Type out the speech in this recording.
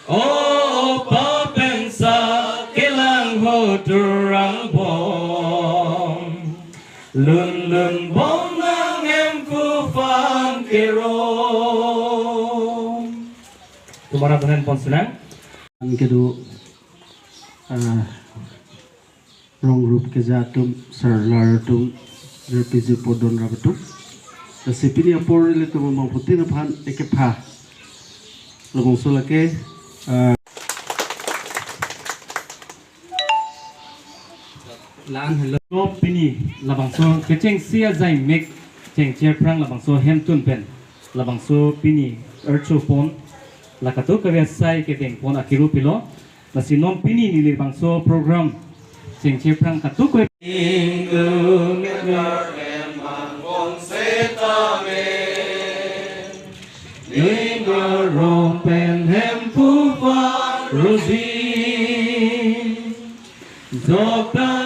Oh, papensa kilang ho durang bom lun lun bom nang em ku fan kiro. Tumara dengan pon senang. Kedu rong group ke jatum sarlar tum repisi podon rabetu. Sipini apor ile tu mau putih na pan ekepha. Lomong sulake lan hello pini labang so keceng sia zai mek ceng cher prang labang so hem tun pen labang so pini ercho pon lakato kavya sai ke teng pon akiru pilo lasinom pini ni labang so program ceng cher prang katu ko Rompen hem pupa rosin, dokter